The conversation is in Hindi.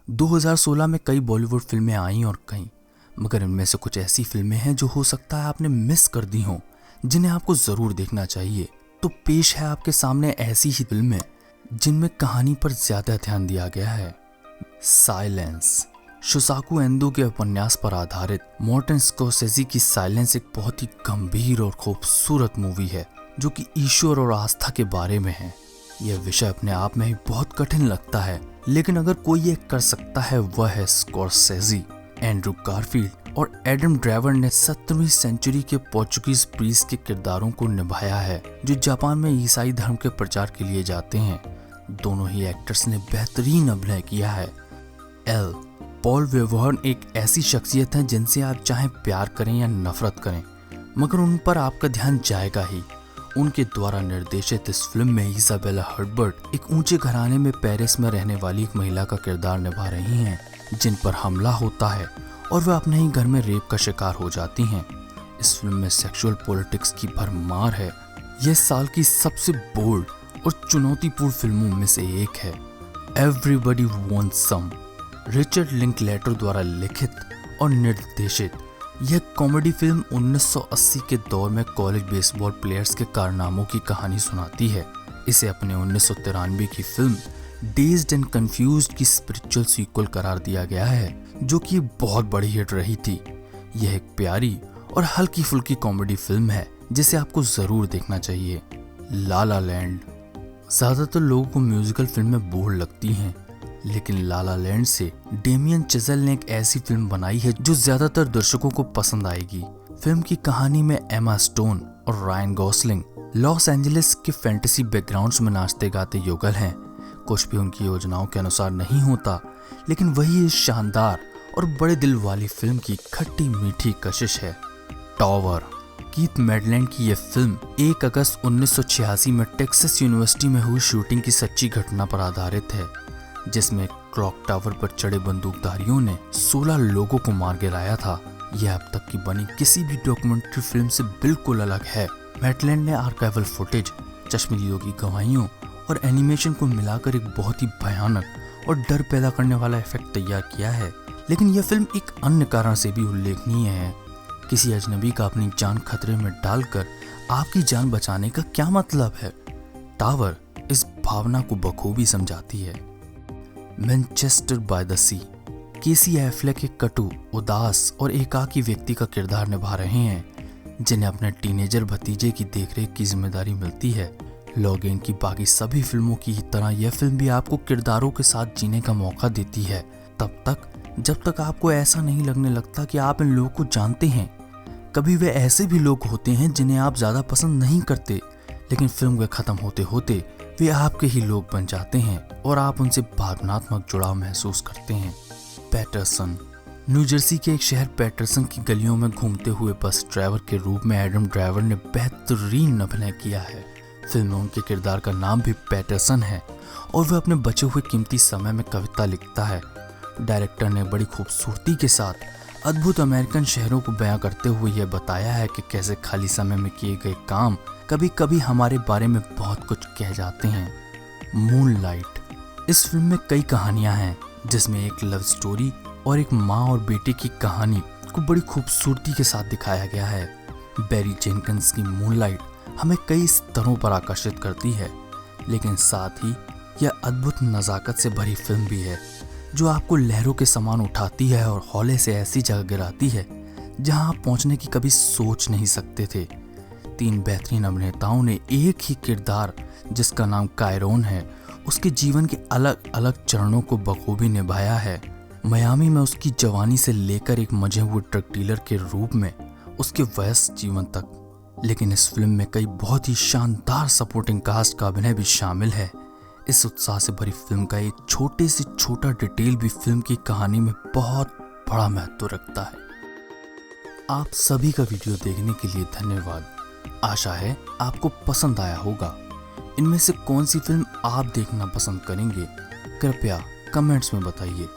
2016 में कई बॉलीवुड फिल्में आई और गईं, मगर इनमें से कुछ ऐसी फिल्में हैं जो हो सकता है आपने मिस कर दी हों, जिन्हें आपको जरूर देखना चाहिए। तो पेश है आपके सामने ऐसी ही फिल्में जिनमें कहानी पर ज्यादा ध्यान दिया गया है। साइलेंस शोसाकू एंडो के उपन्यास पर आधारित मार्टिन स्कॉर्सेज़ी की साइलेंस एक बहुत ही गंभीर और खूबसूरत मूवी है जो कि ईश्वर और आस्था के बारे में है। यह विषय अपने आप में ही बहुत कठिन लगता है, लेकिन अगर कोई ये कर सकता है वह है स्कॉर्सेज़ी। एंड्रू गारफील्ड और एडम ड्राइवर ने 17वीं सेंचुरी के पोर्चुगीज प्रीस्ट के किरदारों को निभाया है जो जापान में ईसाई धर्म के प्रचार के लिए जाते हैं। दोनों ही एक्टर्स ने बेहतरीन अभिनय किया है। एल पॉल वेवर्न एक ऐसी शख्सियत है जिनसे आप चाहे प्यार करें या नफरत करें, मगर उन पर आपका ध्यान जाएगा ही। उनके द्वारा निर्देशित इस फिल्म में इसाबेला हर्बर्ट एक ऊंचे घराने में पेरिस में रहने वाली एक महिला का किरदार निभा रही हैं, जिन पर हमला होता है और वह अपने ही घर में रेप का शिकार हो जाती हैं। इस फिल्म में सेक्सुअल पॉलिटिक्स की भरमार है। यह साल की सबसे बोल्ड और चुनौतीपूर्ण फिल्मों में से एक है। एवरीबॉडी वांट्स सम रिचर्ड लिंकलेटर द्वारा लिखित और निर्देशित यह कॉमेडी फिल्म 1980 के दौर में कॉलेज बेसबॉल प्लेयर्स के कारनामों की कहानी सुनाती है। इसे अपने 1993 की फिल्म डेज्ड एंड कंफ्यूज्ड की स्पिरिचुअल सीक्वल करार दिया गया है, जो कि बहुत बड़ी हिट रही थी। यह एक प्यारी और हल्की फुल्की कॉमेडी फिल्म है जिसे आपको जरूर देखना चाहिए। ला ला लैंड ज्यादातर लोगों को म्यूजिकल फिल्में बोर लगती हैं, लेकिन ला ला लैंड से डेमियन चिज़ल ने एक ऐसी फिल्म बनाई है जो ज्यादातर दर्शकों को पसंद आएगी। फिल्म की कहानी में एमा स्टोन और रायन गॉसलिंग लॉस एंजलिस के फैंटेसी बैकग्राउंड्स में नाचते गाते युगल हैं। कुछ भी उनकी योजनाओं के अनुसार नहीं होता, लेकिन वही इस शानदार और बड़े दिल वाली फिल्म की खट्टी मीठी कशिश है। टॉवर कीथ मैडलैंड की यह फिल्म 1 अगस्त 1986 में टेक्सास यूनिवर्सिटी में हुई शूटिंग की सच्ची घटना पर आधारित है, जिसमें क्लॉक टावर पर चढ़े बंदूकधारियों ने 16 लोगों को मार गिराया था। यह अब तक की बनी किसी भी डॉक्यूमेंट्री फिल्म से बिल्कुल अलग है। मैडलैंड ने आर्काइवल फुटेज, चश्मदीदों की गवाहियों और एनिमेशन को मिलाकर एक बहुत ही भयानक और डर पैदा करने वाला इफेक्ट तैयार किया है। लेकिन यह फिल्म एक अन्य कारण से भी उल्लेखनीय है। किसी अजनबी का अपनी जान खतरे में डालकर आपकी जान बचाने का क्या मतलब है? टावर इस भावना को बखूबी समझाती है। Manchester by the sea Casey Affleck एक कटु, उदास और एकाकी व्यक्ति का किरदार निभा रहे हैं, जिन्हें अपने टीनेजर भतीजे की देखरेख की जिम्मेदारी मिलती है। लॉगेन की बाकी सभी फिल्मों की तरह यह फिल्म भी आपको किरदारों के साथ जीने का मौका देती है, तब तक जब तक आपको ऐसा नहीं लगने लगता कि आप इन लोगों को जानते हैं। कभी वे ऐसे भी लोग होते हैं जिन्हें आप ज्यादा पसंद नहीं करते, लेकिन फिल्म के खत्म होते होते वे आपके ही लोग बन जाते हैं और आप उनसे भावनात्मक जुड़ाव महसूस करते हैं। पैटरसन न्यू जर्सी के एक शहर पैटरसन की गलियों में घूमते हुए बस ड्राइवर के रूप में एडम ड्राइवर ने बेहतरीन अभिनय किया है। फिल्म में उनके किरदार का नाम भी पैटरसन है और वह अपने बचे हुए कीमती समय में कविता लिखता है। डायरेक्टर ने बड़ी खूबसूरती के साथ अद्भुत अमेरिकन शहरों को बयां करते हुए यह बताया है कि कैसे खाली समय में किए गए काम कभी कभी हमारे बारे में बहुत कुछ कह जाते हैं। मूनलाइट इस फिल्म में कई कहानियां हैं, जिसमें एक लव स्टोरी और एक माँ और बेटे की कहानी को बड़ी खूबसूरती के साथ दिखाया गया है। बैरी जेनकिंस की मूनलाइट हमें कई स्तरों पर आकर्षित करती है, लेकिन साथ ही यह अद्भुत नजाकत से भरी फिल्म भी है जो आपको लहरों के समान उठाती है और हौले से ऐसी जगह गिराती है जहां आप पहुंचने की कभी सोच नहीं सकते थे। 3 बेहतरीन अभिनेताओं ने एक ही किरदार, जिसका नाम कायरोन है, उसके जीवन के अलग अलग चरणों को बखूबी निभाया है। मियामी में उसकी जवानी से लेकर एक मजे हुए ट्रक डीलर के रूप में उसके वयस्क जीवन तक। लेकिन इस फिल्म में कई बहुत ही शानदार सपोर्टिंग कास्ट का अभिनय भी शामिल है। इस उत्साह से भरी फिल्म का एक छोटे से छोटा डिटेल भी फिल्म की कहानी में बहुत बड़ा महत्व रखता है। आप सभी का वीडियो देखने के लिए धन्यवाद। आशा है आपको पसंद आया होगा। इनमें से कौन सी फिल्म आप देखना पसंद करेंगे, कृपया कमेंट्स में बताइए।